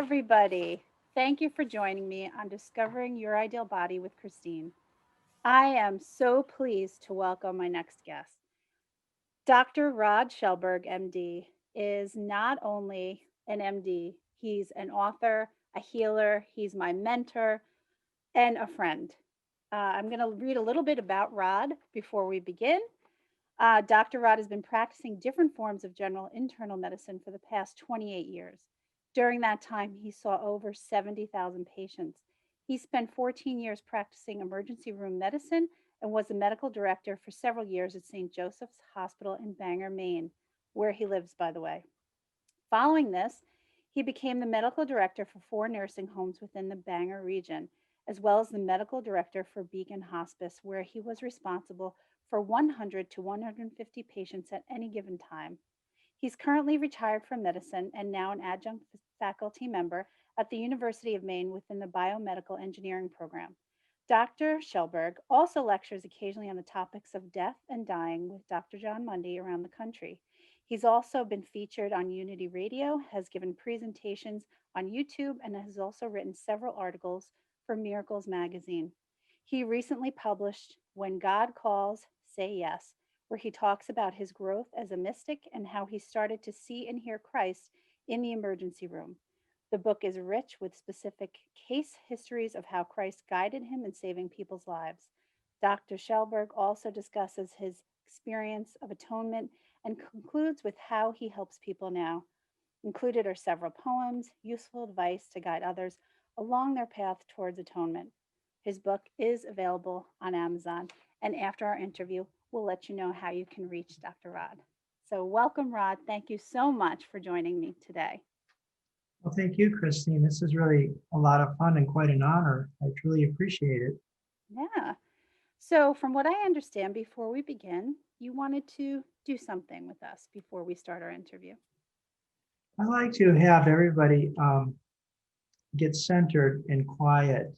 everybody. Thank you for joining me on Discovering Your Ideal Body with Christine. I am so pleased to welcome my next guest. Dr. Rod Chelberg, MD, is not only an MD, he's an author, a healer, he's my mentor, and a friend. I'm going to read a little bit about Rod before we begin. Dr. Rod has been practicing different forms of general internal medicine for the past 28 years. During that time, he saw over 70,000 patients. He spent 14 years practicing emergency room medicine and was the medical director for several years at St. Joseph's Hospital in Bangor, Maine, where he lives, by the way. Following this, he became the medical director for 4 nursing homes within the Bangor region, as well as the medical director for Beacon Hospice, where he was responsible for 100 to 150 patients at any given time. He's currently retired from medicine and now an adjunct faculty member at the University of Maine within the biomedical engineering program. Dr. Chelberg also lectures occasionally on the topics of death and dying with Dr. John Mundy around the country. He's also been featured on Unity Radio, has given presentations on YouTube, and has also written several articles for Miracles Magazine. He recently published When God Calls, Say Yes, where he talks about his growth as a mystic and how he started to see and hear Christ in the emergency room. The book is rich with specific case histories of how Christ guided him in saving people's lives. Dr. Chelberg also discusses his experience of atonement and concludes with how he helps people now. Included are several poems, useful advice to guide others along their path towards atonement. His book is available on Amazon, and after our interview, we'll let you know how you can reach Dr. Rod. So, welcome, Rod. Thank you so much for joining me today. Well, thank you, Christine. This is really a lot of fun and quite an honor. I truly appreciate it. Yeah. So, from what I understand, before we begin, you wanted to do something with us before we start our interview. I like to have everybody get centered and quiet.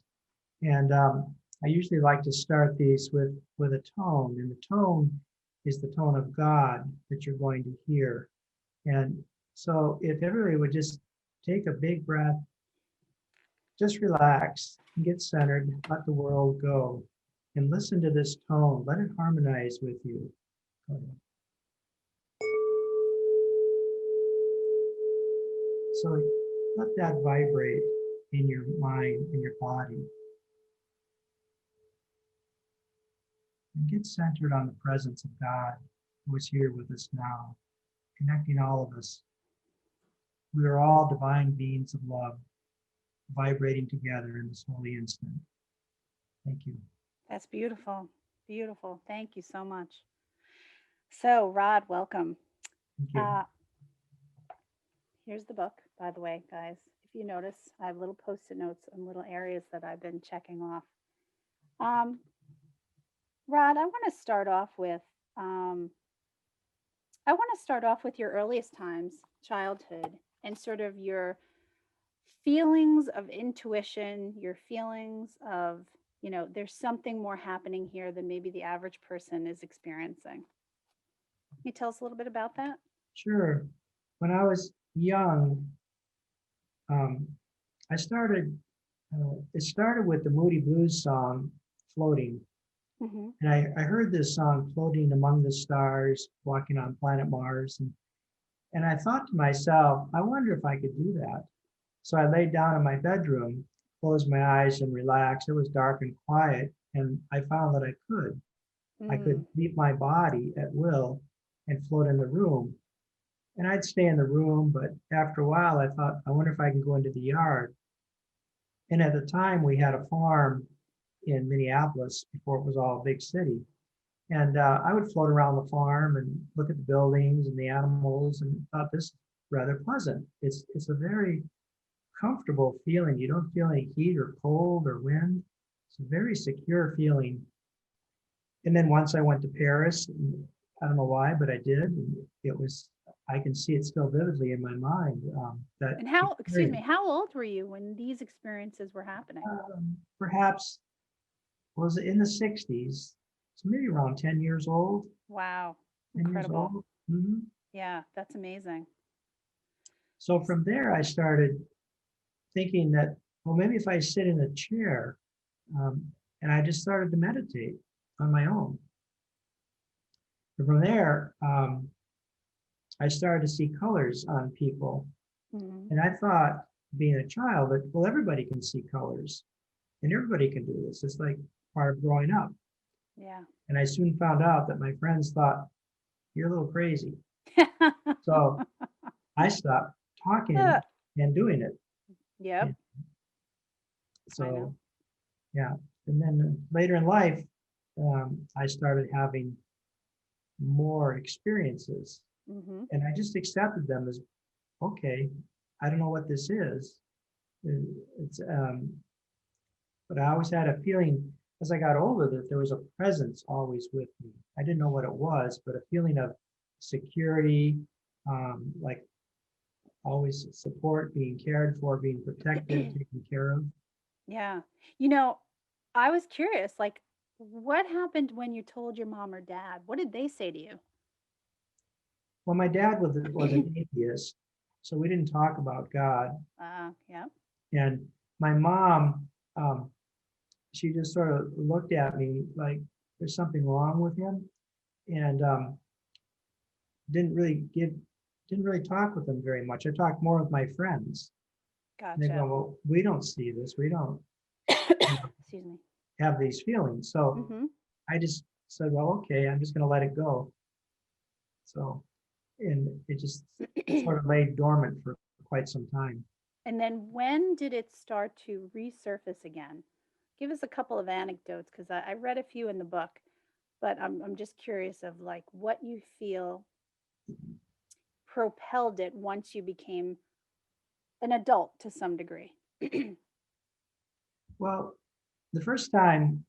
And I usually like to start these with a tone. And the tone is the tone of God that you're going to hear. And so if everybody would just take a big breath, just relax and get centered, let the world go. And listen to this tone. Let it harmonize with you. Go ahead. So let that vibrate in your mind, in your body. And get centered on the presence of God who is here with us now, connecting all of us. We are all divine beings of love, vibrating together in this holy instant. Thank you. That's beautiful. Beautiful. Thank you so much. So, Rod, welcome. Thank you. Here's the book, by the way, guys. If you notice, I have little post-it notes and little areas that I've been checking off. Rod, I want to start off with your earliest times, childhood, and sort of your feelings of intuition, your feelings of, there's something more happening here than maybe the average person is experiencing. Can you tell us a little bit about that? Sure. When I was young, I started, it started with the Moody Blues song, Floating. Mm-hmm. And I heard this song, Floating Among the Stars, Walking on Planet Mars. And I thought to myself, I wonder if I could do that. So I laid down in my bedroom, closed my eyes and relaxed. It was dark and quiet. And I found that I could. I could leave my body at will and float in the room. And I'd stay in the room, but after a while, I thought, I wonder if I can go into the yard. And at the time, we had a farm in Minneapolis before it was all a big city. And I would float around the farm and look at the buildings and the animals and thought this is rather pleasant. It's a very comfortable feeling. You don't feel any heat or cold or wind. It's a very secure feeling. And then once I went to Paris, I don't know why, but I did. And it was, I can see it still vividly in my mind. And how, excuse me, how old were you when these experiences were happening? Perhaps was in the 60s, so maybe around 10 years old. Wow, 10 incredible. Years old. Mm-hmm. Yeah, that's amazing. So from there, I started thinking that, well, maybe if I sit in a chair, and I just started to meditate on my own. And from there, I started to see colors on people. Mhm. And I thought, being a child, that, well, everybody can see colors and everybody can do this. It's like part of growing up. Yeah. And I soon found out that my friends thought, you're a little crazy. So I stopped Uh, talking and doing it. yep, And I know. so, yeah. And then later in life, I started having more experiences Mhm. and I just accepted them as, okay, I don't know what this is. It's, but I always had a feeling as I got older that there was a presence always with me. I didn't know what it was, but a feeling of security, like always support, being cared for, being protected, taken care of. Yeah. You know, I was curious, like, what happened when you told your mom or dad? What did they say to you? Well, my dad was an atheist, so we didn't talk about God. Yeah. And my mom, she just sort of looked at me like there's something wrong with him, and didn't really give, didn't really talk with them very much. I talked more with my friends. And they go, Gotcha. well, we don't see this. We don't, you know, Excuse me. have these feelings. So Mhm. I just said, well, okay, I'm just going to let it go. So, and it just sort of lay dormant for quite some time. And then when did it start to resurface again? Give us a couple of anecdotes because I read a few in the book, but I'm just curious of like what you feel propelled it once you became an adult to some degree. Oh, Well, the first time,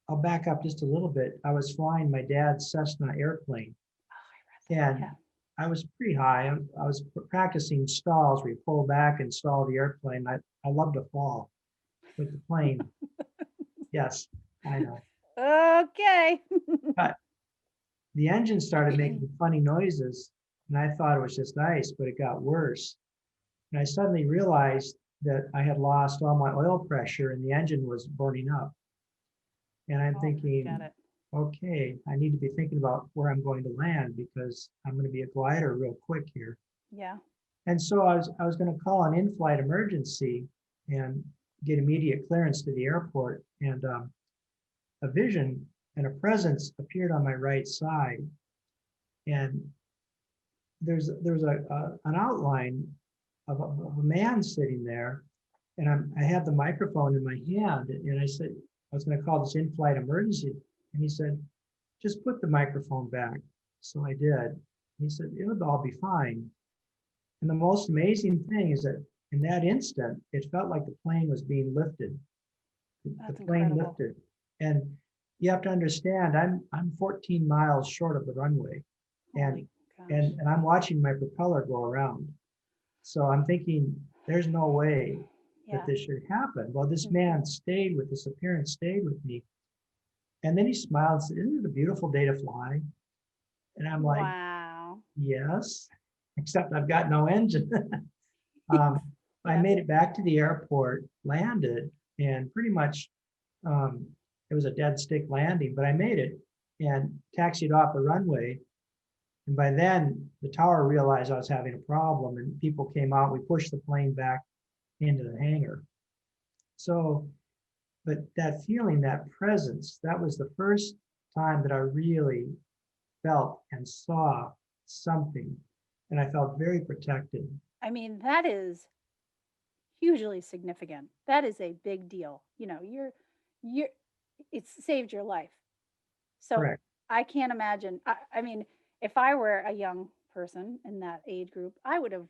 I'll back up just a little bit. I was flying my dad's Cessna airplane, I read that. and I was pretty high. I was practicing stalls where you pull back and stall the airplane. I love to fall with the plane. Yes, I know. Yeah. Okay. But the engine started making funny noises, and I thought it was just ice, but it got worse. And I suddenly realized that I had lost all my oil pressure and the engine was burning up. And I'm Oh, got thinking, it. okay, I need to be thinking about where I'm going to land because I'm going to be a glider real quick here. Yeah. And so I was going to call an in-flight emergency and get immediate clearance to the airport. And a vision and a presence appeared on my right side. And there's an outline of a man sitting there, and I had the microphone in my hand, and I said I was going to call this in-flight emergency, and he said, just put the microphone back. So I did. He said it'll all be fine. And the most amazing thing is that in that instant, it felt like the plane was being lifted. The That's plane incredible. lifted, and you have to understand, I'm 14 miles short of the runway, and Holy gosh. and I'm watching my propeller go around. So I'm thinking, there's no way that Yeah. this should happen. Well, this Mhm. man stayed with this appearance, stayed with me. And then he smiled and said, isn't it a beautiful day to fly? And I'm like, Wow. yes, except I've got no engine. um, I Yeah. made it back to the airport, landed, and pretty much um, it was a dead stick landing, but I made it and taxied off the runway. And by then, the tower realized I was having a problem, and people came out. We pushed the plane back into the hangar. So, but that feeling, that presence, that was the first time that I really felt and saw something. And I felt very protected. I mean, that is hugely significant. That is a big deal. You're it's saved your life. So Correct. I can't imagine. I mean, if I were a young person in that age group, I would have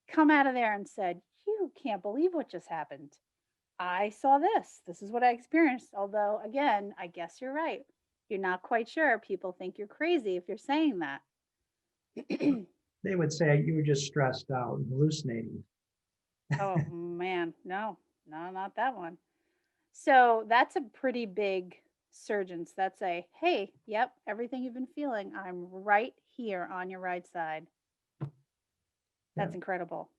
come out of there and said, "You can't believe what just happened. I saw this. This is what I experienced." Although, again, I guess you're right. You're not quite sure. People think you're crazy if you're saying that. They would say you were just stressed out and hallucinating. Oh, man. No, no, not that one. So that's a pretty big surgeons. That's a, hey, yep, everything you've been feeling, I'm right here on your right side. Yeah. That's incredible.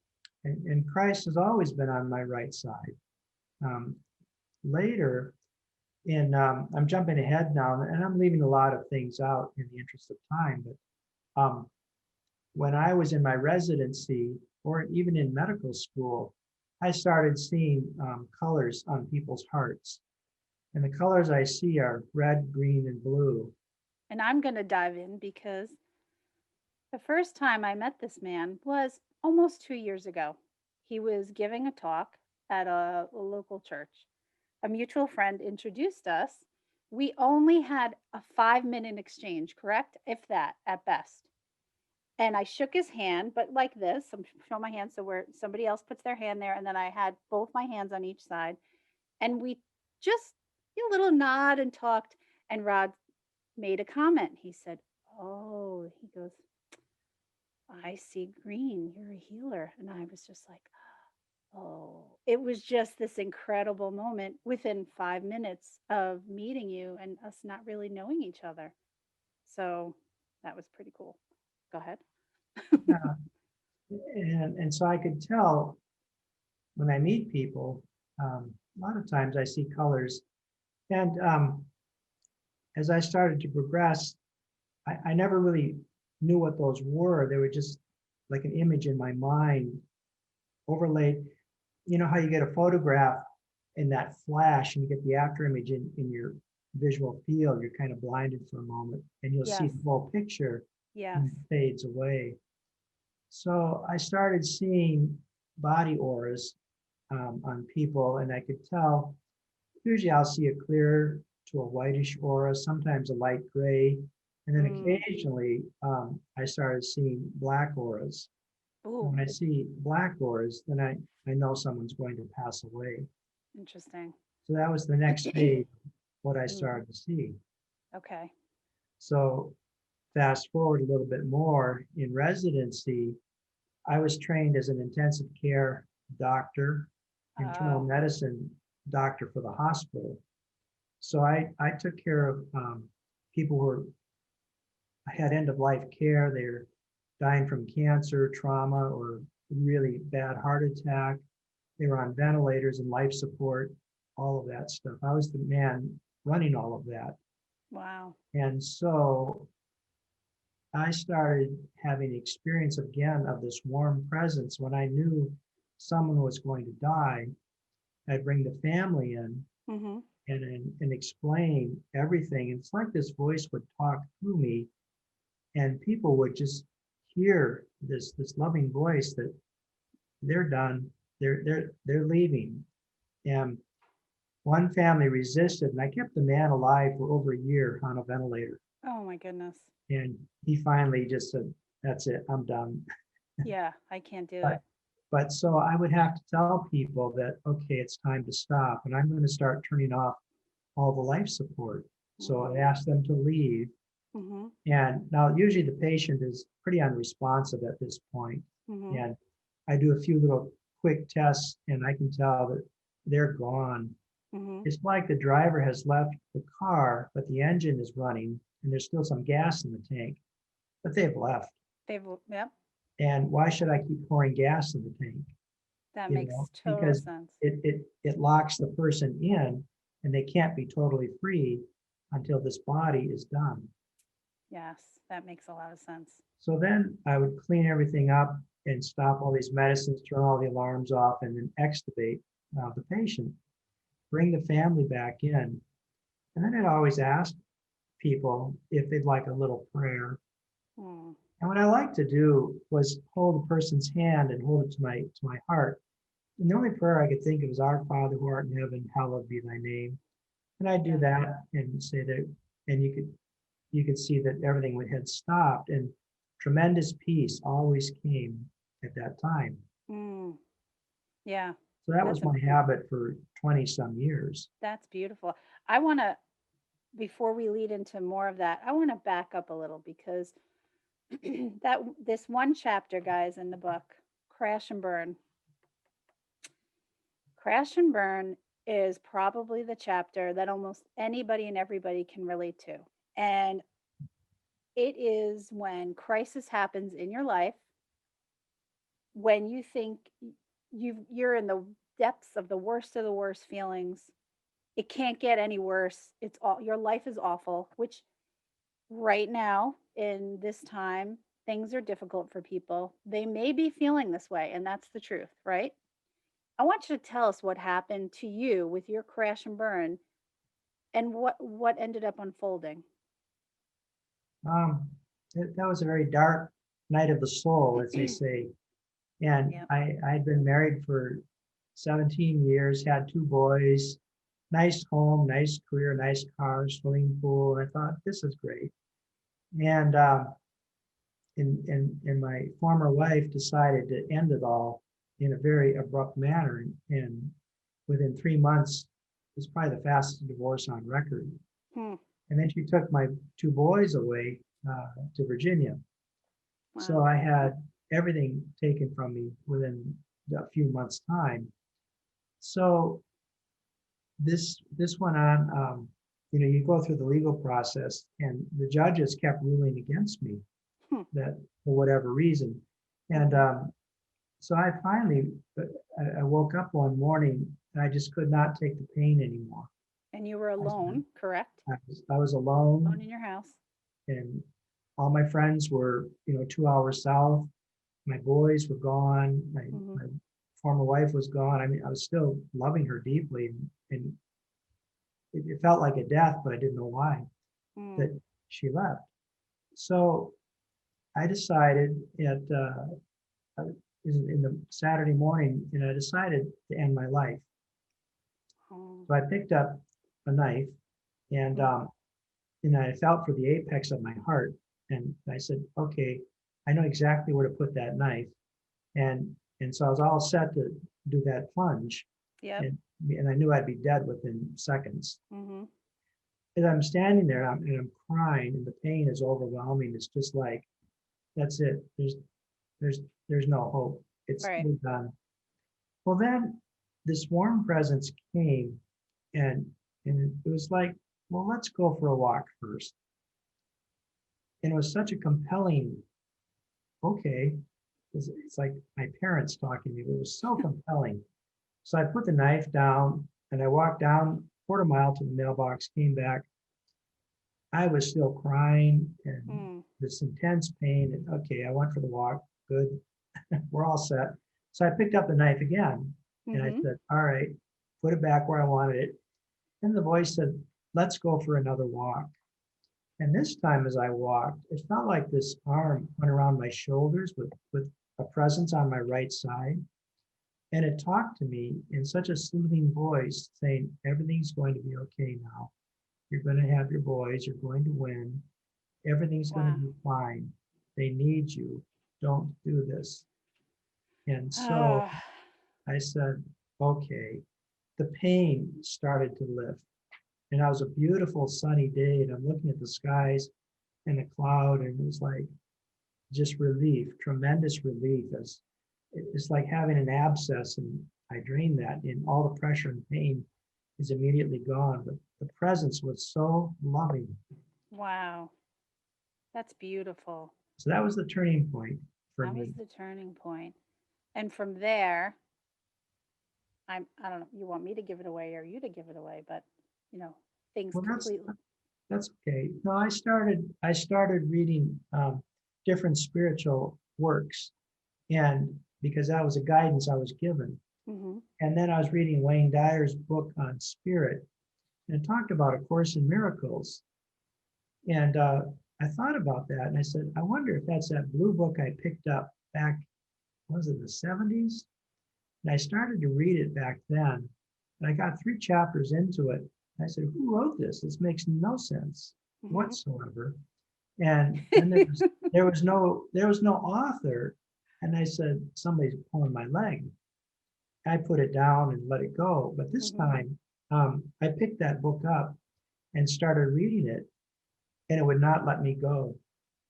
And Christ has always been on my right side. Um, Later, I'm jumping ahead now, and I'm leaving a lot of things out in the interest of time. But when I was in my residency, or even in medical school, I started seeing colors on people's hearts. And the colors I see are red, green, and blue. And I'm going to dive in because the first time I met this man was almost 2 years ago. He was giving a talk at a local church. A mutual friend introduced us. We only had a 5 minute exchange, correct? If that, at best. And I shook his hand, but like this, I'm showing my hand so where somebody else puts their hand there, and then I had both my hands on each side, and we just a little nod and talked. And Rod made a comment. He said, "Oh," he goes, "I see green. You're a healer." And I was just like, "Oh." It was just this incredible moment within 5 minutes of meeting you and us not really knowing each other. So that was pretty cool. Go ahead. Yeah. And so I could tell when I meet people, a lot of times I see colors. And as I started to progress, I never really knew what those were. They were just like an image in my mind overlaid. You know how you get a photograph in that flash and you get the after image in your visual field, you're kind of blinded for a moment and you'll see Yes. the whole picture Yes. and it fades away. So I started seeing body auras on people, and I could tell. Usually, I'll see a clear to a whitish aura, sometimes a light gray, and then Mm. occasionally I started seeing black auras. And Ooh, when I see black auras, then I know someone's going to pass away. interesting. So that was the next phase, what I Mm. started to see. Okay. So fast forward a little bit more in residency, I was trained as an intensive care doctor, internal Oh, medicine doctor for the hospital. So I took care of people who were, had end of life care. They're dying from cancer, trauma, or really bad heart attack. They were on ventilators and life support, all of that stuff. I was the man running all of that. wow. And so I started having experience again of this warm presence. When I knew someone was going to die, I'd bring the family in Mm-hmm. and explain everything. And it's like this voice would talk through me, and people would just hear this loving voice that they're done, they're leaving. And one family resisted, and I kept the man alive for over a year on a ventilator. Oh my goodness. And he finally just said, "That's it, I'm done." Yeah, I can't do it. But but so I would have to tell people that, okay, it's time to stop, and I'm going to start turning off all the life support. So I Mm-hmm. asked them to leave. Mm-hmm. And now usually the patient is pretty unresponsive at this point. Mm-hmm. And I do a few little quick tests and I can tell that they're gone. Mm-hmm. It's like the driver has left the car, but the engine is running and there's still some gas in the tank, but they've left. Yep, And why should I keep pouring gas in the tank? that You know, makes total because sense. it locks the person in and they can't be totally free until this body is done. Yes, that makes a lot of sense. So then I would clean everything up and stop all these medicines, turn all the alarms off, and then extubate the patient, bring the family back in. And then I'd always ask people if they'd like a little prayer. Mm. And what I like to do was hold the person's hand and hold it to my heart. And the only prayer I could think of is Our Father who art in heaven, hallowed be thy name. And I'd do Yeah. that and say that, and you could see that everything had stopped and tremendous peace always came at that time. Mm. Yeah, So that that's was a my habit for 20 some years. that's beautiful. I want to before we lead into more of that, I want to back up a little because that this one chapter, guys, in the book, Crash and Burn. Crash and Burn is probably the chapter that almost anybody and everybody can relate to. And it is when crisis happens in your life when you think you're in the depths of the worst feelings, it can't get any worse. It's all your life is awful, which right now in this time, things are difficult for people. They may be feeling this way, and that's the truth, right? I want you to tell us what happened to you with your crash and burn and what ended up unfolding. Um, that was a very dark night of the soul, as they say. And Yeah. I'd been married for 17 years, had two boys, nice home, nice career, nice car, swimming pool. And I thought, this is great. And my former wife decided to end it all in a very abrupt manner. And within 3 months, it was probably the fastest divorce on record. Hmm. And then she took my two boys away to Virginia. So Wow. I had everything taken from me within a few months' time. So this went on. You go through the legal process, and the judges kept ruling against me Hmm. that for whatever reason. And Mhm. so I finally, I woke up one morning and I just could not take the pain anymore. And you were I, alone, correct? I was Alone alone, in your house. and all my friends were, 2 hours south. My boys were gone. Mhm. My former wife was gone. I mean, I was still loving her deeply, and it felt like a death, but I didn't know why Mm. that she left. So I decided in the Saturday morning, and I decided to end my life. Oh. So I picked up a knife, and Mm. I felt for the apex of my heart, and I said, "Okay, I know exactly where to put that knife." And so I was all set to do that plunge, Yep. and I knew I'd be dead within seconds. Mhm. As I'm standing there, and I'm crying, and the pain is overwhelming. It's just like, that's it. There's there's no hope. Right. We're done. Well, then this warm presence came, and it was like, well, let's go for a walk first. And it was such a compelling, okay. It's like my parents talking to me. It was so compelling. So I put the knife down and I walked down quarter mile to the mailbox, came back. I was still crying and Mm. this intense pain. And okay, I went for the walk. Good. We're all set. So I picked up the knife again and I Mhm. said, all right, put it back where I wanted it. And the voice said, let's go for another walk. And this time as I walked, it felt like this arm went around my shoulders with a presence on my right side. And it talked to me in such a soothing voice, saying, everything's going to be okay now. You're going to have your boys. You're going to win. Everything's going to Wow. be fine. They need you. Don't do this. And so Ah. I said, okay. The pain started to lift. And it was a beautiful sunny day. And I'm looking at the skies and the cloud, and it was like just relief, tremendous relief. It's like having an abscess, and I drained that, and all the pressure and pain is immediately gone. But the presence was so loving. Wow. That's beautiful. So that was the turning point for That was me. the turning point. And from there, I don't know, you want me to give it away or you to give it away, but you know, things Well, completely. that's okay. No, I started reading different spiritual works, and because that was a guidance I was given. Mhm. And then I was reading Wayne Dyer's book on spirit, and it talked about A Course in Miracles. And I thought about that, and I said, I wonder if that's that blue book I picked up back, was it the 70s? And I started to read it back then, and I got 3 chapters into it. And I said, who wrote this? This makes no sense Mhm. whatsoever. And then there was no author. And I said, somebody's pulling my leg. I put it down and let it go. But this Mhm. time, I picked that book up and started reading it, and it would not let me go.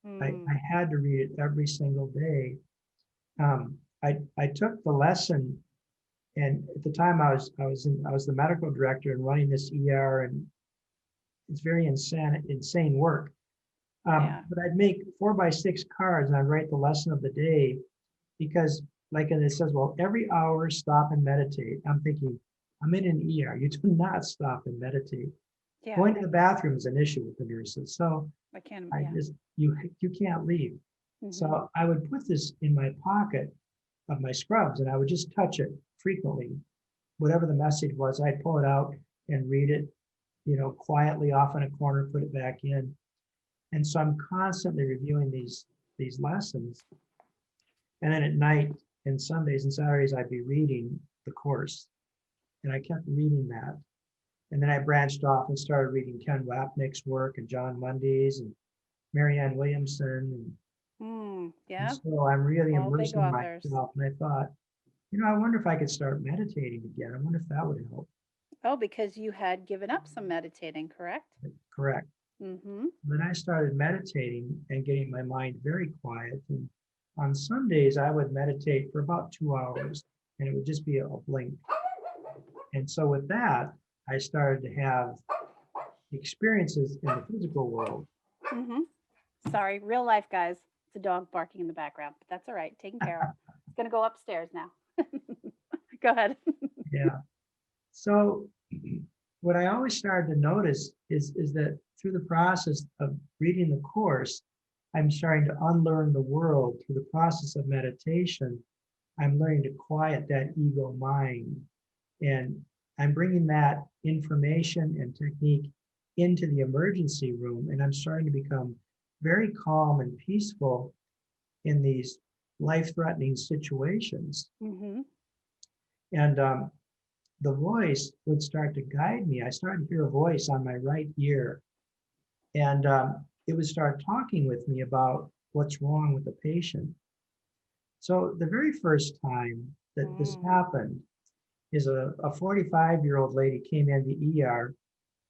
I Mm. had to read it every single day. I took the lesson, and at the time I was the medical director and running this ER, and it's very insane work. Yeah. But I'd make 4x6 cards and I'd write the lesson of the day, because like, and it says, well, every hour stop and meditate. I'm thinking, I'm in an ER. You do not stop and meditate. Yeah, Going to the bathroom is an issue with the nurses. So I can. I Yeah. just, you can't leave. Hmm. So I would put this in my pocket of my scrubs and I would just touch it frequently. Whatever the message was, I'd pull it out and read it, quietly off in a corner, put it back in. And so I'm constantly reviewing these lessons. And then at night and Sundays and Saturdays, I'd be reading the course. And I kept reading that. And then I branched off and started reading Ken Wapnick's work and John Mundy's and Marianne Williamson. And Yeah. so I'm really All big immersing authors. myself. And I thought, I wonder if I could start meditating again. I wonder if that would help. Oh, because you had given up some meditating, correct? Correct. Mm-hmm. Then I started meditating and getting my mind very quiet. And on Sundays, I would meditate for about 2 hours and it would just be a blink. And so with that, I started to have experiences in the physical world. Mm-hmm. Sorry, real life, guys. It's a dog barking in the background, but that's all right. Taken care of. It's gonna go upstairs now. Go ahead. Yeah. So what I always started to notice is that through the process of reading the course, I'm starting to unlearn the world through the process of meditation. I'm learning to quiet that ego mind. And I'm bringing that information and technique into the emergency room. And I'm starting to become very calm and peaceful in these life-threatening situations. Mm-hmm. And the voice would start to guide me. I started to hear a voice on my right ear, and it would start talking with me about what's wrong with the patient. So the very first time that this happened is a 45-year-old lady came in the ER.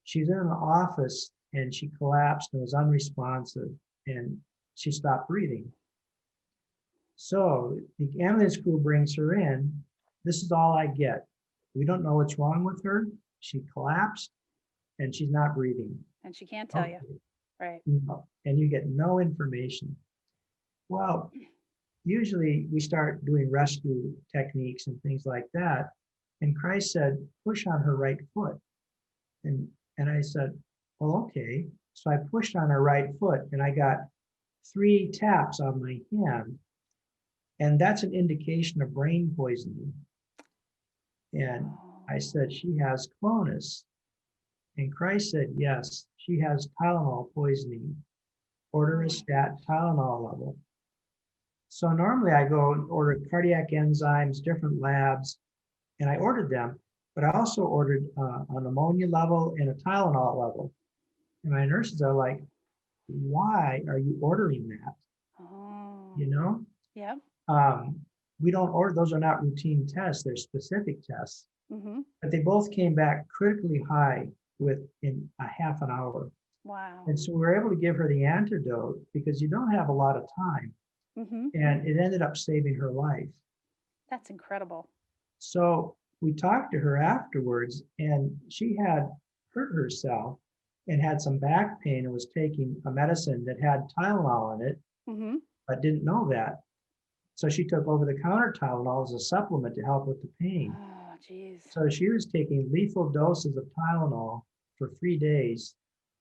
She's in an office and she collapsed and was unresponsive and she stopped breathing. So the ambulance crew brings her in. This is all I get. We don't know what's wrong with her. She collapsed and she's not breathing. And she can't tell Okay. you. Right. No. And you get no information. Well, usually we start doing rescue techniques and things like that. And Christ said, push on her right foot. And I said, well, okay. So I pushed on her right foot and I got 3 taps on my hand. And that's an indication of brain poisoning. And I said, she has clonus. And Christ said, yes, she has Tylenol poisoning. Order a stat Tylenol level. So normally I go and order cardiac enzymes, different labs, and I ordered them, but I also ordered an ammonia level and a Tylenol level. And my nurses are like, why are you ordering that? Oh. You know? Yep. We don't order, those are not routine tests, they're specific tests. Mm-hmm. But they both came back critically high within a half an hour. Wow. And so we were able to give her the antidote because you don't have a lot of time. Mm-hmm. And it ended up saving her life. That's incredible. So we talked to her afterwards, and she had hurt herself and had some back pain and was taking a medicine that had Tylenol in it, Mm-hmm. but didn't know that. So she took over-the-counter Tylenol as a supplement to help with the pain. Oh, geez. So she was taking lethal doses of Tylenol for 3 days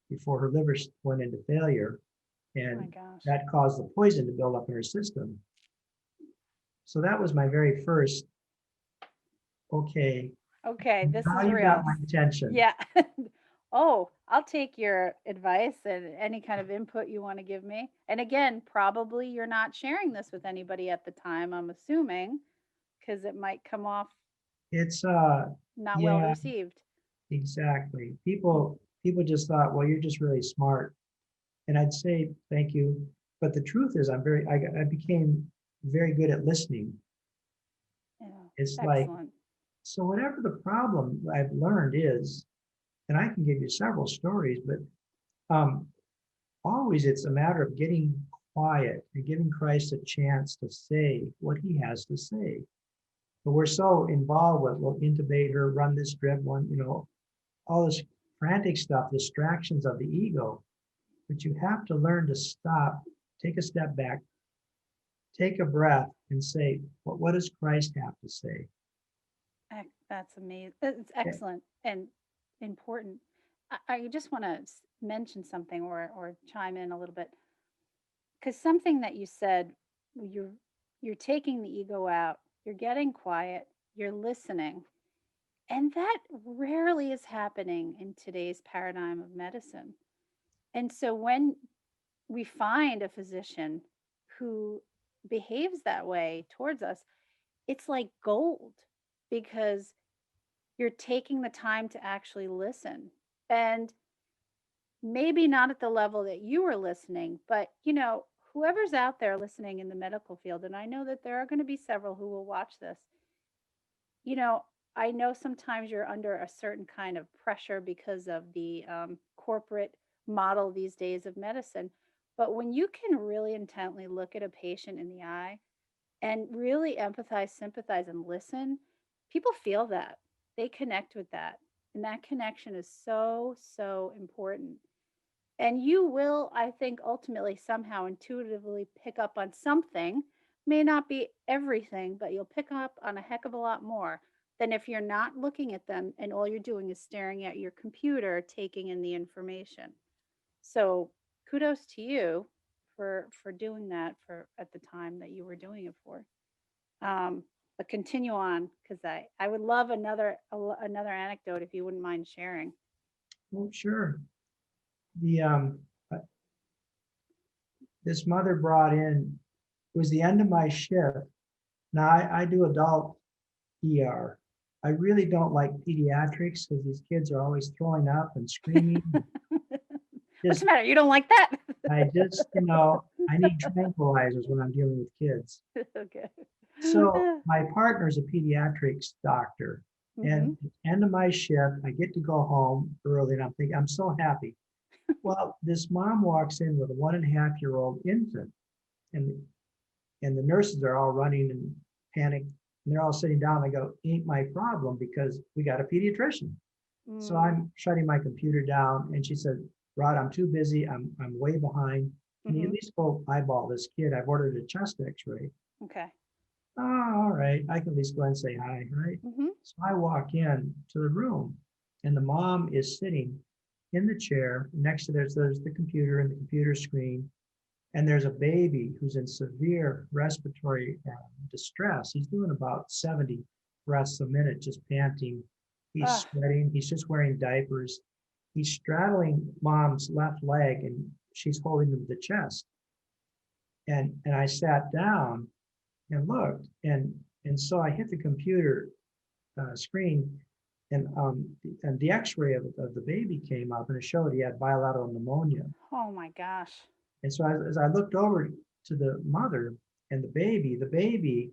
before her liver went into failure. Oh my And gosh. that caused the poison to build up in her system. So that was my very first, okay, Okay, this now is you got real. my attention. Yeah. Oh, I'll take your advice and any kind of input you want to give me. And again, probably you're not sharing this with anybody at the time, I'm assuming, because it might come off It's not well yeah, received. exactly. People just thought, well, you're just really smart. And I'd say thank you. But the truth is I became very good at listening. Yeah. It's like, Excellent. so whatever the problem I've learned is, and I can give you several stories, but always it's a matter of getting quiet and giving Christ a chance to say what he has to say. But we're so involved with, we'll intubate her, run this drip one, all this frantic stuff, distractions of the ego. But you have to learn to stop, take a step back, take a breath and say, what does Christ have to say? That's amazing. It's Eh, excellent and important. I just want to mention something or chime in a little bit because something that you said, you're you're taking the ego out, you're getting quiet, you're listening, and that rarely is happening in today's paradigm of medicine. And so when we find a physician who behaves that way towards us, it's like gold because you're taking the time to actually listen. And maybe not at the level that you were listening, but whoever's out there listening in the medical field, and I know that there are going to be several who will watch this, you know, I know sometimes you're under a certain kind of pressure because of the corporate model these days of medicine. But when you can really intently look at a patient in the eye and really empathize, sympathize, and listen, people feel that. They connect with that. And that connection is so, so important. And you will, I think, ultimately somehow intuitively pick up on something. May not be everything, but you'll pick up on a heck of a lot more than if you're not looking at them and all you're doing is staring at your computer, taking in the information. So kudos to you for doing that for at the time that you were doing it for. Um, but continue on because I would love another anecdote if you wouldn't mind sharing. Oh, sure. The uh, this mother brought in, it was the end of my shift. Now I do adult ER. I really don't like pediatrics because these kids are always throwing up and screaming. What's Just the matter? You don't like that? I need tranquilizers when I'm dealing with kids. Okay. So my partner's a pediatrics doctor, Mm-hmm. and at the end of my shift, I get to go home early, and I'm thinking I'm so happy. Well, this mom walks in with a 1.5-year-old infant, and the nurses are all running and panicked, and they're all sitting down. I go, ain't my problem because we got a pediatrician. So Mm, I'm shutting my computer down, and she said, Rod, I'm too busy. I'm way behind. Can you at mm-hmm. least go eyeball this kid? I've ordered a chest x-ray. Okay. Oh, all right. I can at least go and say hi, right? Mm-hmm. So I walk in to the room, and the mom is sitting in the chair. Next to there's the computer and the computer screen, and there's a baby who's in severe respiratory distress. He's doing about 70 breaths a minute, just panting. He's Ah, sweating. He's just wearing diapers. He's straddling mom's left leg, and she's holding him to the chest. And I sat down and looked, and so I hit the computer screen, and the X-ray of the baby came up, and it showed he had bilateral pneumonia. oh my gosh. And so as I looked over to the mother and the baby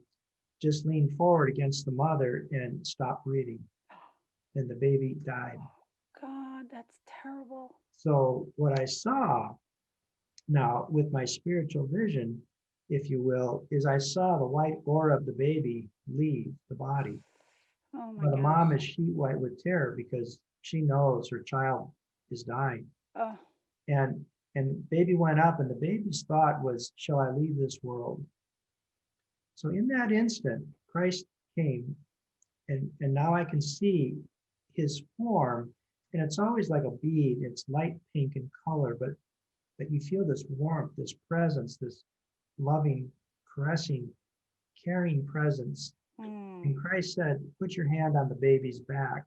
just leaned forward against the mother and stopped breathing, and the baby died. Oh God, that's terrible. So what I saw now with my spiritual vision, if you will, is I saw the white aura of the baby leave the body. Oh my Now the gosh. mom is sheet white with terror because she knows her child is dying. Oh, And baby went up, and the baby's thought was, shall I leave this world? So in that instant, Christ came, and now I can see his form, and it's always like a bead. It's light pink in color, but you feel this warmth, this presence, this loving, caressing, caring presence. mm. And Christ said, put your hand on the baby's back.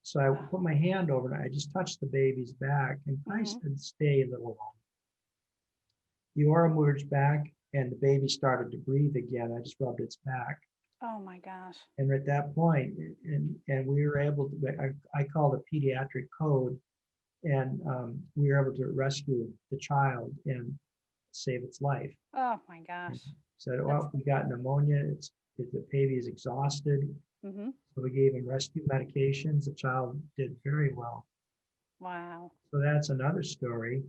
So I Oh. put my hand over it. I just touched the baby's back, and Mm-hmm. Christ said, stay, little one. The aura moved back, and the baby started to breathe again. I just rubbed its back. Oh my gosh. And at that point, and we were able to, I called a pediatric code, and we were able to rescue the child and save its life. Oh my gosh. And said, That's well, we got pneumonia. The baby is exhausted. mm-hmm. So we gave him rescue medications. The child did very well. Wow. So that's another story.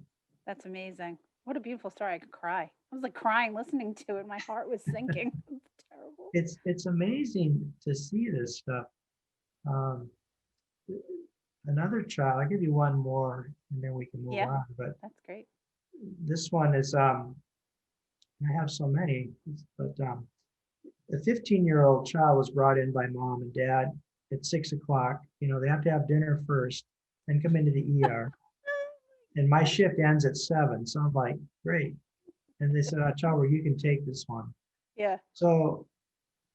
That's amazing. What a beautiful story. I could cry. I was like crying listening to it. My heart was sinking. It's terrible. It's amazing to see this stuff. Um, Another child, I'll give you one more and then we can move Yeah, on. But that's great. this one is I have so many, but a 15-year-old child was brought in by mom and dad at 6 o'clock. They have to have dinner first, then come into the ER. And my shift ends at 7. So I'm like, great. And they said, Chelberg, you can take this one. Yeah. So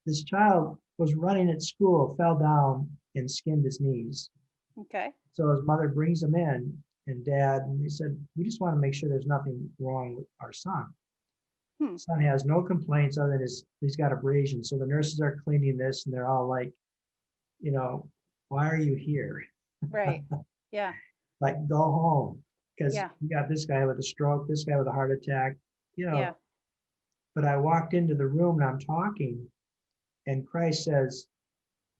this child was running at school, fell down and skinned his knees. Okay. So his mother brings him in and dad, and they said, we just want to make sure there's nothing wrong with our son. Hmm. Son has no complaints other than he's got abrasions. So the nurses are cleaning this and they're all like, why are you here? Right. Yeah. Like, go home. Because Yeah. you got this guy with a stroke, this guy with a heart attack, Yeah. But I walked into the room and I'm talking, and Christ says,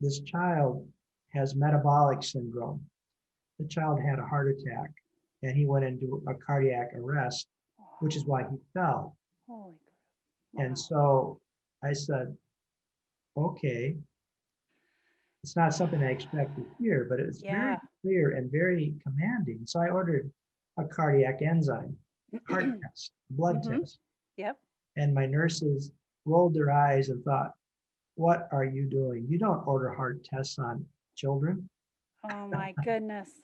this child has metabolic syndrome. The child had a heart attack and he went into a cardiac arrest, which is why he fell. Holy crap. And Wow. so I said, okay, it's not something I expect to hear, but it's very Yeah. clear and very commanding. So I ordered a cardiac enzyme, heart test, blood Mm-hmm. test. Yep. And my nurses rolled their eyes and thought, what are you doing? You don't order heart tests on children. Oh my goodness.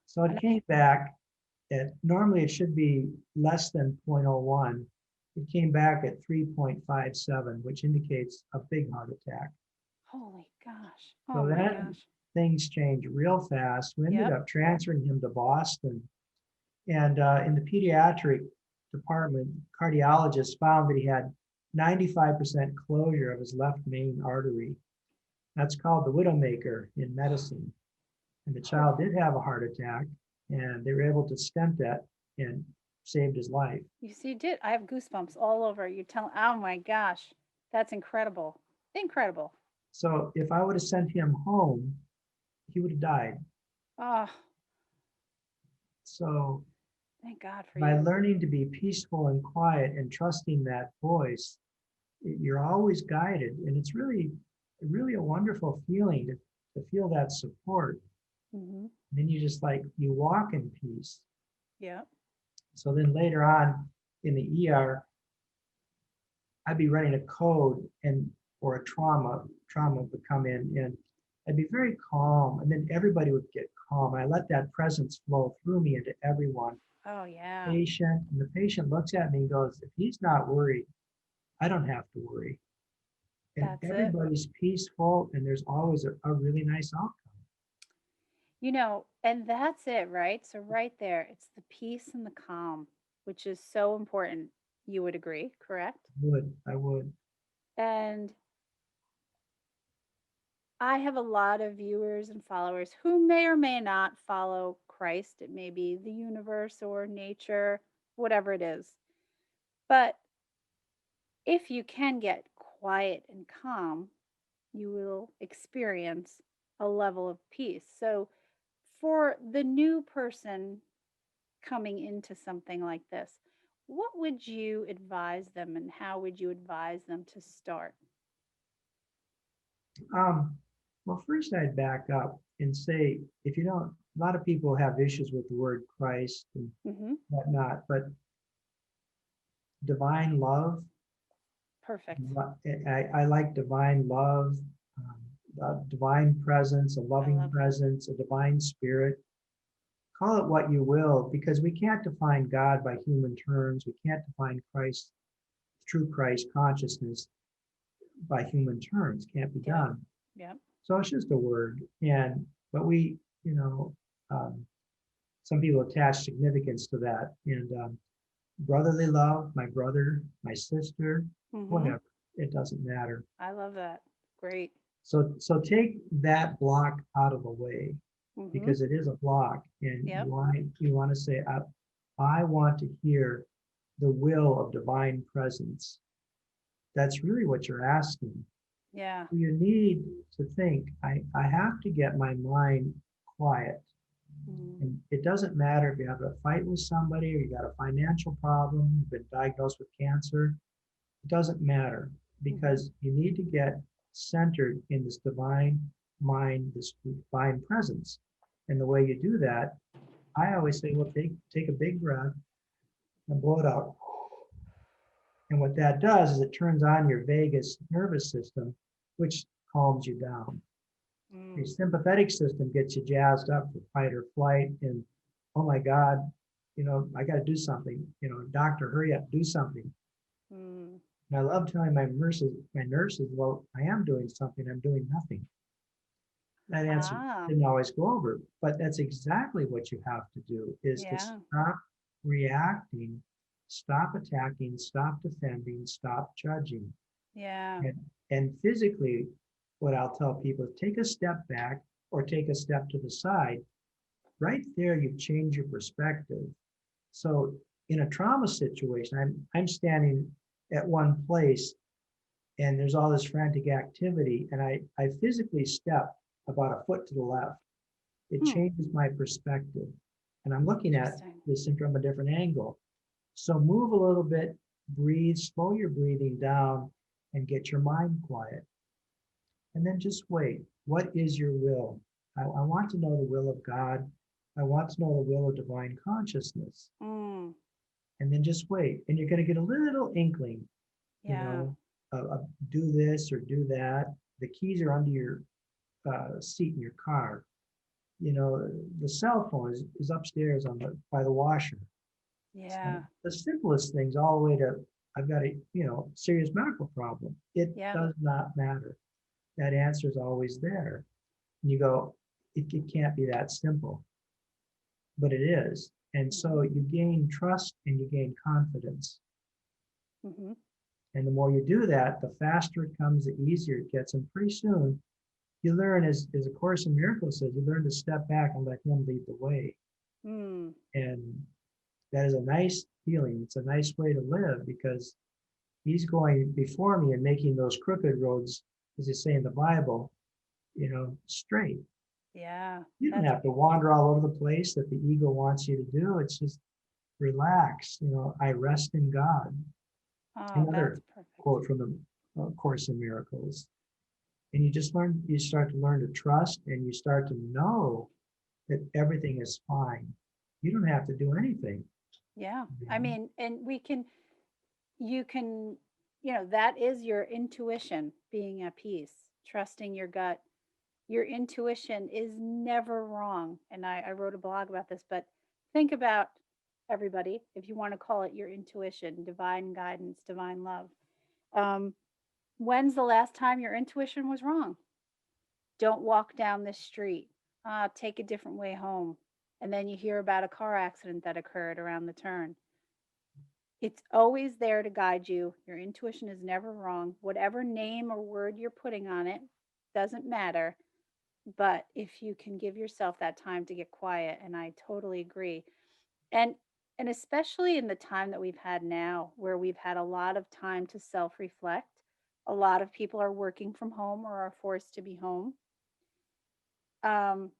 So it And came back normally it should be less than 0.01. It came back at 3.57, which indicates a big heart attack. holy gosh. Oh So my then gosh. things changed real fast. We ended Yep. up transferring him to Boston. And in the pediatric department, cardiologists found that he had 95% closure of his left main artery. That's called the widowmaker in medicine. And the child did have a heart attack, and they were able to stent that and saved his life. You see, did I have goosebumps all over? You tell. Oh my gosh. That's incredible. Incredible. So if I would have sent him home, he would have died. Oh, So thank God for by you. learning to be peaceful and quiet and trusting that voice, you're always guided. And it's really a wonderful feeling to feel that support. Mm-hmm. Then you walk in peace. Yep. So then later on in the ER, I'd be running a code or a trauma would come in and I'd be very calm and then everybody would get calm. I let that presence flow through me into everyone. Oh yeah. And the patient looks at me and goes, if he's not worried, I don't have to worry. And That's it. everybody's peaceful and there's always a really nice outcome. And that's it, right? So right there, it's the peace and the calm, which is so important. You would agree, correct? I would. And I have a lot of viewers and followers who may or may not follow Christ. It may be the universe or nature, whatever it is. But if you can get quiet and calm, you will experience a level of peace. So, for the new person coming into something like this, what would you advise them and how would you advise them to start? Um, well, first I'd back up and say, if you don't, a lot of people have issues with the word Christ and Hmm. whatnot, but divine love, Perfect. I like divine love, a divine presence, a I loving love that. presence, a divine spirit. Call it what you will, because we can't define God by human terms. We can't define Christ, true Christ consciousness by human terms. Can't be Yep. done. Yep. So it's just a word. But um, some people attach significance to that. And brotherly love, my brother, my sister, Hmm. whatever, it doesn't matter. I love that. Great. So take that block out of the way Hmm. because it is a block, and Yep. you want to say, I want to hear the will of divine presence. That's really what you're asking. Yeah. You need to think, I have to get my mind quiet. Mm. And it doesn't matter if you have a fight with somebody or you got a financial problem, you've been diagnosed with cancer. It doesn't matter Hmm. because you need to get centered in this divine mind, this divine presence. And the way you do that, I always say, well, take a big breath and blow it out. And what that does is it turns on your vagus nervous system, which calms you down. Your Mm. sympathetic system gets you jazzed up for fight or flight and, oh my God, I got to do something. Doctor, hurry up, do something. Mm. And I love telling my nurses, well, I am doing something, I'm doing nothing. That answer Ah, didn't always go over, but that's exactly what you have to do is to yeah, stop reacting, stop attacking, stop defending, stop judging. yeah, And physically, what I'll tell people is take a step back or take a step to the side. Right there, you change your perspective. So in a trauma situation, I'm standing at one place and there's all this frantic activity, and I physically step about a foot to the left. It hmm, changes my perspective. And I'm looking at interesting. this thing from a different angle. So move a little bit, breathe, slow your breathing down, and get your mind quiet. And then just wait. What is your will? I want to know the will of God. I want to know the will of divine consciousness. Mm. And then just wait. And you're going to get a little inkling, you Yeah, know, do this or do that. The keys are under your seat in your car. The cell phone is upstairs by the washer. So yeah, the simplest things, all the way to I've got a serious medical problem. It yeah, does not matter. That answer is always there. And you go, it can't be that simple, but it is. And hmm, so you gain trust and you gain confidence. hmm, And the more you do that, the faster it comes, the easier it gets. And pretty soon you learn, as A Course in Miracles says, you learn to step back and let him lead the way. mm. And that is a nice feeling. It's a nice way to live because he's going before me and making those crooked roads, as they say in the Bible, straight. Yeah, You don't that's have to wander all over the place that the ego wants you to do. It's just relax. I rest in God. oh, that's Another perfect. quote from the Course in Miracles. And you start to learn to trust and you start to know that everything is fine. You don't have to do anything. Yeah. You I know? mean, and you can, that is your intuition being at peace, trusting your gut. Your intuition is never wrong. And I wrote a blog about this, but think about everybody, if you want to call it your intuition, divine guidance, divine love. Um, when's the last time your intuition was wrong? Don't walk down this street. Take a different way home. And then you hear about a car accident that occurred around the turn. It's always there to guide you. Your intuition is never wrong. Whatever name or word you're putting on it doesn't matter. But if you can give yourself that time to get quiet, and I totally agree. And and especially in the time that we've had now, where we've had a lot of time to self-reflect, a lot of people are working from home or are forced to be home. Um,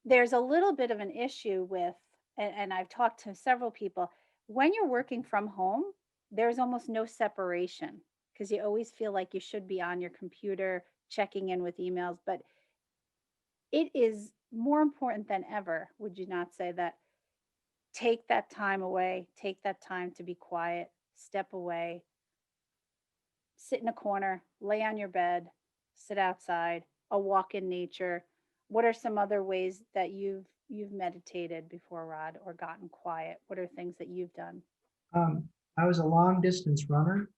there's a little bit of an issue with, and I've talked to several people, when you're working from home, there's almost no separation because you always feel like you should be on your computer checking in with emails. But it is more important than ever, would you not say that? Take that time away, take that time to be quiet, step away, sit in a corner, lay on your bed, sit outside, a walk in nature. What are some other ways that you've meditated before, Rod, or gotten quiet? What are things that you've done? Um, I was a long distance runner,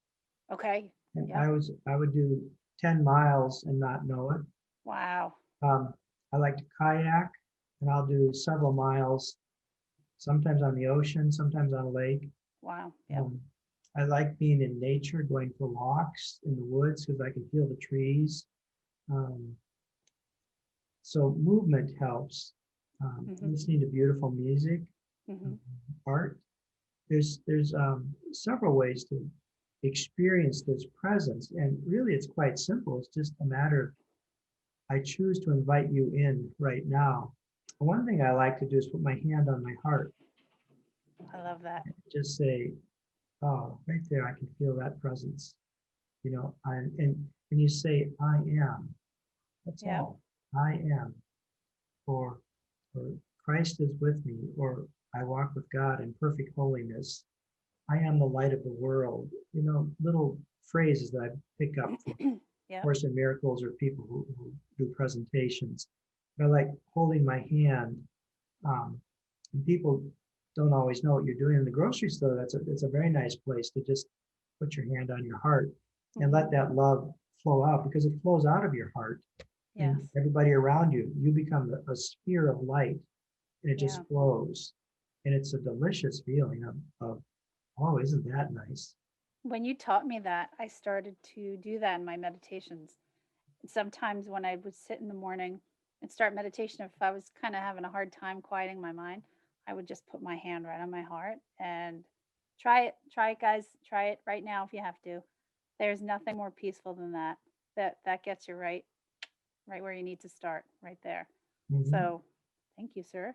Okay. and Yep. I would do 10 miles and not know it. Wow. Um, I like to kayak, and I'll do several miles, sometimes on the ocean, sometimes on a lake. Wow. Yep. Um, I like being in nature, going for walks in the woods because I can feel the trees. Um, so movement helps. Mhm. Listening to beautiful music, um, Mhm. art. There's several ways to experience this presence, and really it's quite simple. It's just a matter of I choose to invite you in right now. One thing I like to do is put my hand on my heart, I love that. just say, "Oh, right there, I can feel that presence." And you say, "I am." That's Yep. all. I am, or Christ is with me, or I walk with God in perfect holiness. I am the light of the world. Little phrases that I pick up from Yeah. Course in Miracles or people who do presentations. I like holding my hand. And people don't always know what you're doing in the grocery store. It's a very nice place to just put your hand on your heart and let Mhm. that love flow out, because it flows out of your heart Yes. and everybody around you. You become a sphere of light, and it Yeah. just flows. And it's a delicious feeling of oh, isn't that nice? When you taught me that, I started to do that in my meditations. Sometimes when I would sit in the morning and start meditation, if I was kind of having a hard time quieting my mind, I would just put my hand right on my heart and try it. Try it, guys. Try it right now if you have to. There's nothing more peaceful than that. That gets you right where you need to start, right there. Mhm. So, thank you, sir.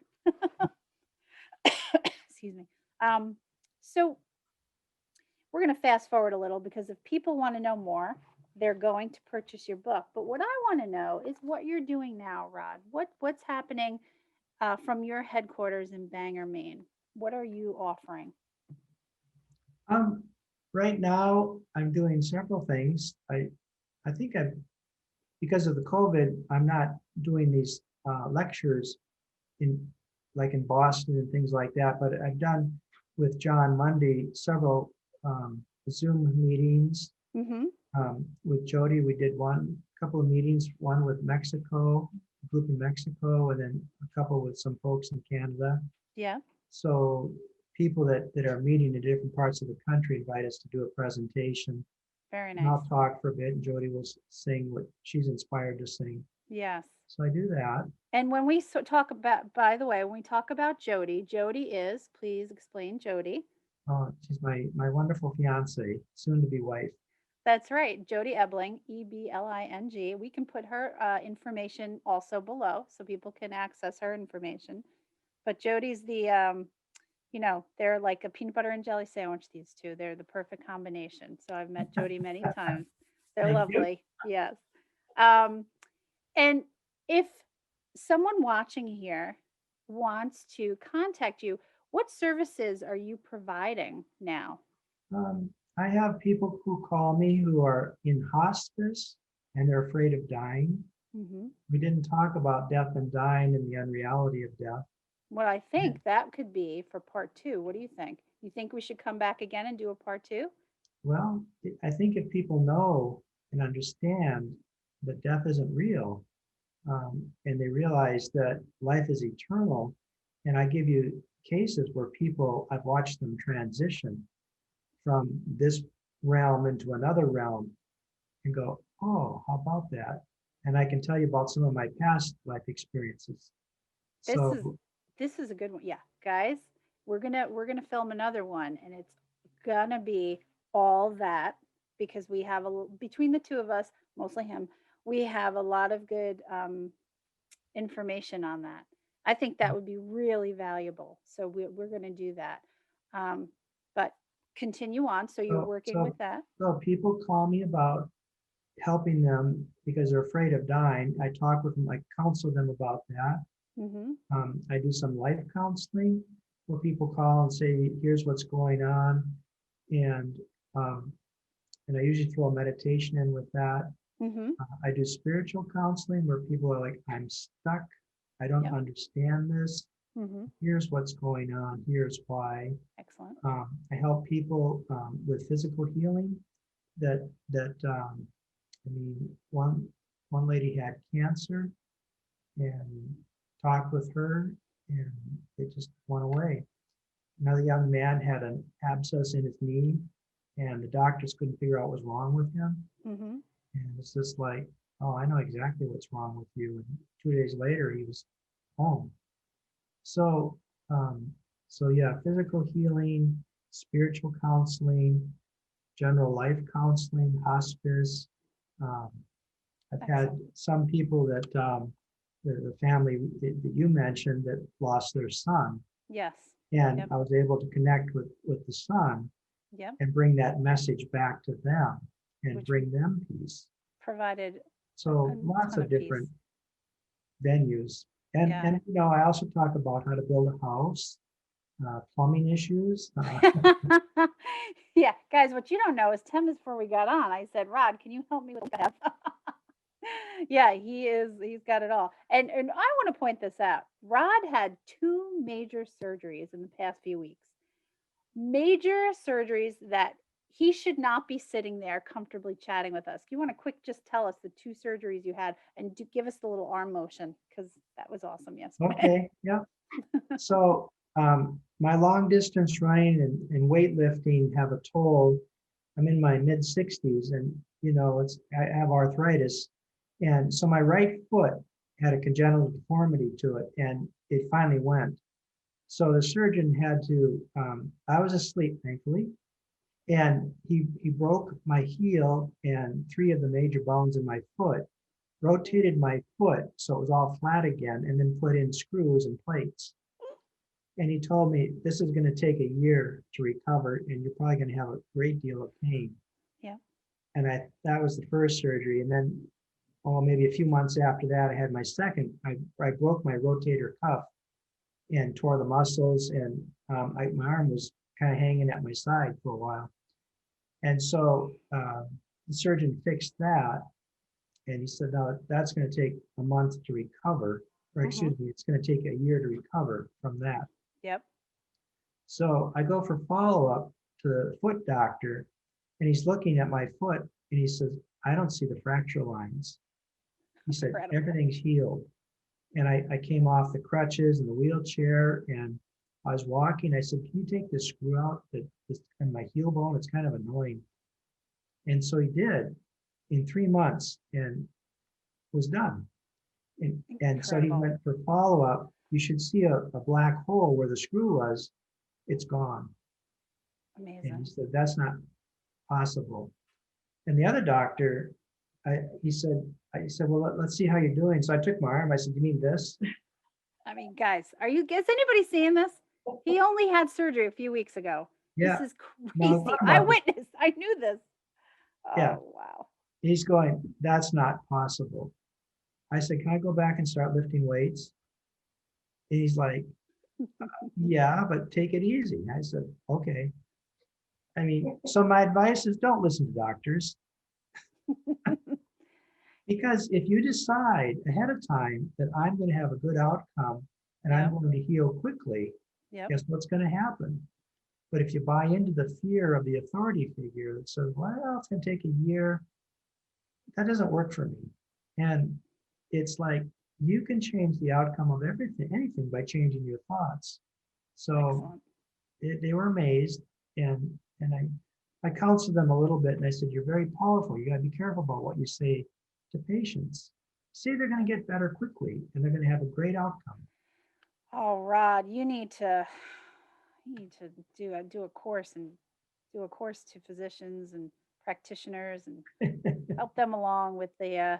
Excuse me. Um, so we're going to fast forward a little because if people want to know more, they're going to purchase your book. But what I want to know is what you're doing now, Rod. What's happening from your headquarters in Bangor, Maine? What are you offering? Um, right now, I'm doing several things. I think because of the COVID, I'm not doing these lectures in like in Boston and things like that. But I've done with John Mundy several Zoom meetings. Mm-hmm. With Jody, we did couple of meetings, one with Mexico, a group in Mexico, and then a couple with some folks in Canada. Yeah. So people that are meeting in different parts of the country invite us to do a presentation. Very And nice. I'll talk for a bit, and Jody will sing what she's inspired to sing. Yes. So I do that. And when we talk about, by the way, when we talk about Jody, Jody is, please explain Jody. She's my wonderful fiance, soon to be wife. That's right, Jody Ebling, Ebling. We can put her information also below so people can access her information. But Jody's they're like a peanut butter and jelly sandwich, these two. They're the perfect combination. So I've met Jody many times. They're Thank you. lovely. Yes. Um, and if someone watching here wants to contact you, what services are you providing now? I have people who call me who are in hospice and they're afraid of dying. Hmm. We didn't talk about death and dying and the unreality of death. What I think that could be for part two. What do you think? You think we should come back again and do a part two? Well, I think if people know and understand that death isn't real, and they realize that life is eternal, and I give you cases where I've watched them transition from this realm into another realm and go, oh, how about that? And I can tell you about some of my past life experiences. This is So, this is a good one. Yeah, guys, we're gonna film another one, and it's gonna be all that because we have between the two of us, mostly him, we have a lot of good information on that. I think that would be really valuable. So we're gonna do that. Um, but continue on. So you're so, working with so, that. so people call me about helping them because they're afraid of dying. I talk with them, I counsel them about that. Mm-hmm. I do some life counseling where people call and say, here's what's going on. And um, and I usually throw a meditation in with that. Mm-hmm. I do spiritual counseling where people are like, I'm stuck. I don't Yep. understand this. Mm-hmm. Here's what's going on. Here's why. Excellent. I help people with physical healing. I mean, one lady had cancer, and talked with her, and it just went away. Another young man had an abscess in his knee, and the doctors couldn't figure out what was wrong with him. Mm-hmm. And it's just like, oh, I know exactly what's wrong with you. And 2 days later, he was home. So, um, so yeah, physical healing, spiritual counseling, general life counseling, hospice. Um, I've had Excellent. some people that the family that you mentioned that lost their son, Yes. and Yep. I was able to connect with the son Yep. and bring that message back to them and Which bring them peace. provided a So lots ton of of peace. different venues. And Yeah. and I also talk about how to build a house plumbing issues. Yeah, guys, what you don't know is 10 minutes before we got on, I said, Rod, can you help me with that? Yeah, he's got it all. And I want to point this out. Rod had two major surgeries in the past few weeks. Major surgeries that he should not be sitting there comfortably chatting with us. You want to quick just tell us the two surgeries you had and give us the little arm motion because that was awesome yesterday. Okay, yeah. So my long distance running and weightlifting have a toll. I'm in my mid 60s, and I have arthritis, and so my right foot had a congenital deformity to it, and it finally went. So the surgeon had to. I was asleep, thankfully, and he broke my heel and three of the major bones in my foot, rotated my foot so it was all flat again, and then put in screws and plates. And he told me this is going to take a year to recover, and you're probably going to have a great deal of pain. Yeah. And that was the first surgery. And then, oh, maybe a few months after that, I had my second. I broke my rotator cuff and tore the muscles, and my arm was kind of hanging at my side for a while. And so the surgeon fixed that, and he said, no, that's going to take a month to recover, or Mm-hmm. excuse me, it's going to take a year to recover from that. Yep. So I go for follow-up to the foot doctor, and he's looking at my foot, and he says, I don't see the fracture lines. He said, Incredible. everything's healed. And I came off the crutches and the wheelchair, and I was walking. I said, can you take this screw out that's in my heel bone? It's kind of annoying. And so he did in 3 months and was done. And so he Incredible. went for follow-up. You should see a black hole where the screw was. It's gone. And he Amazing. said, that's not possible. And the other doctor, I said, well, let's see how you're doing. So I took my arm. I said, you mean this? I mean, guys, is anybody seeing this? He only had surgery a few weeks ago. This Yeah. is Now I thought crazy. I about this. witnessed. I knew this. Yeah. Oh, wow. He's going, that's not possible. I said, can I go back and start lifting weights? And he's like, yeah, but take it easy. I said, okay. I mean, so my advice is don't listen to doctors. Because if you decide ahead of time that I'm going to have a good outcome and I'm Yep. going to heal quickly, Yep. guess what's going to happen? But if you buy into the fear of the authority figure that says, well, it's going to take a year, that doesn't work for me. And it's like you can change the outcome of anything by changing your thoughts. So they were amazed, and I counseled them a little bit, and I said, you're very powerful. You got to be careful about what you say to patients. Say they're going to get better quickly, and they're going to have a great outcome. Oh, Rod, you need to do a course and do a course to physicians and practitioners and help them along with the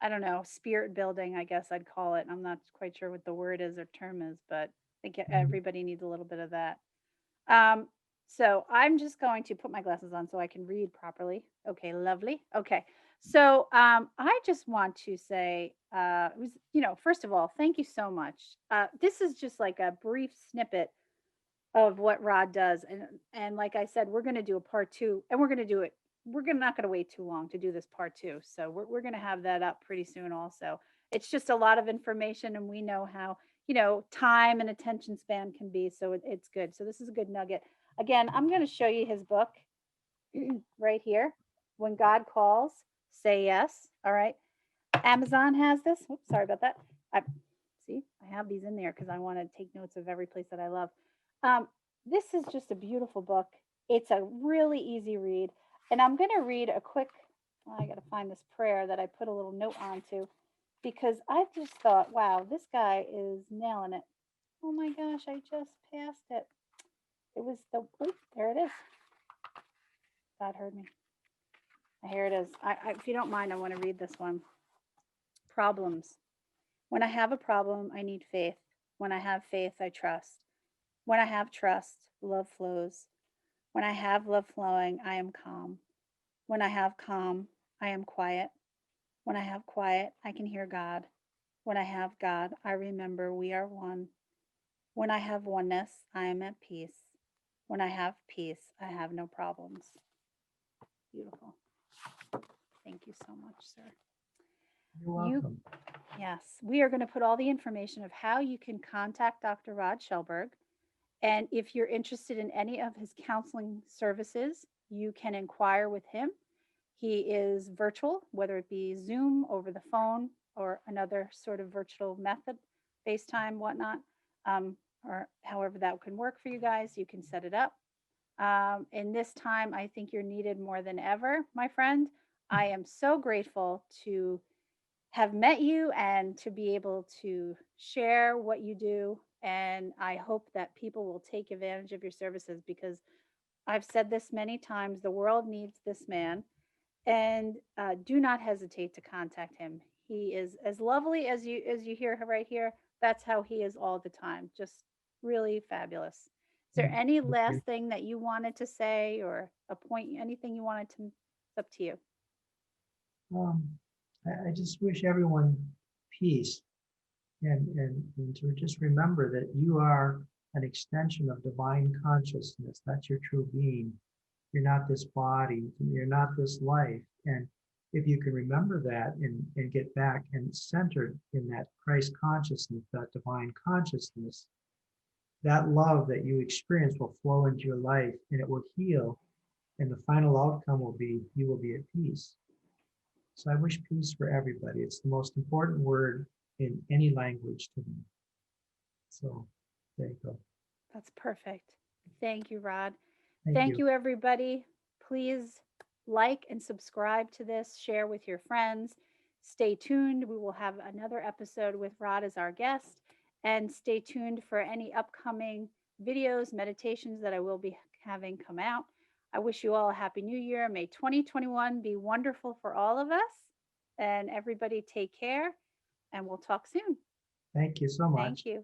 I don't know, spirit building, I guess I'd call it. I'm not quite sure what the word is or term is, but I think everybody needs a little bit of that. Um, so I'm just going to put my glasses on so I can read properly. Okay, lovely. Okay. So I just want to say, it was, first of all, thank you so much. This is just like a brief snippet of what Rod does. And like I said, we're going to do a part two, and we're going to do it. We're gonna, not going to wait too long to do this part two. So we're going to have that up pretty soon also. It's just a lot of information, and we know how, time and attention span can be. So it's good. So this is a good nugget. Again, I'm going to show you his book right here. When God Calls, Say Yes. All right. Amazon has this. Oops, sorry about that. I see. I have these in there because I want to take notes of every place that I love. Um, this is just a beautiful book. It's a really easy read, and I'm going to read a quick. Well, I got to find this prayer that I put a little note onto because I just thought, wow, this guy is nailing it. Oh my gosh, I just passed it. It was the. Oh, there it is. God heard me. Here it is. If you don't mind, I want to read this one. Problems. When I have a problem, I need faith. When I have faith, I trust. When I have trust, love flows. When I have love flowing, I am calm. When I have calm, I am quiet. When I have quiet, I can hear God. When I have God, I remember we are one. When I have oneness, I am at peace. When I have peace, I have no problems. Beautiful. Thank you so much, sir. You're You, welcome. yes, we are going to put all the information of how you can contact Dr. Rod Shelberg. And if you're interested in any of his counseling services, you can inquire with him. He is virtual, whether it be Zoom, over the phone, or another sort of virtual method, FaceTime, whatnot, or however that can work for you guys. You can set it up. In this time, I think you're needed more than ever, my friend. I am so grateful to have met you and to be able to share what you do. And I hope that people will take advantage of your services because I've said this many times, the world needs this man. And do not hesitate to contact him. He is as lovely as you hear right here. That's how he is all the time. Just really fabulous. Is there any Thank you. last thing that you wanted to say or a point, anything you wanted to? It's up to you. Um, I just wish everyone peace and to just remember that you are an extension of divine consciousness. That's your true being. You're not this body, you're not this life. And if you can remember that and get back and centered in that Christ consciousness, that divine consciousness, that love that you experience will flow into your life and it will heal. And the final outcome will be you will be at peace. So I wish peace for everybody. It's the most important word in any language to me. So there you go. That's perfect. Thank you, Rod. Thank Thank you. you, everybody. Please like and subscribe to this, share with your friends. Stay tuned. We will have another episode with Rod as our guest. And stay tuned for any upcoming videos, meditations that I will be having come out. I wish you all a happy new year. May 2021 be wonderful for all of us. And everybody take care, and we'll talk soon. Thank you so Thank much. you.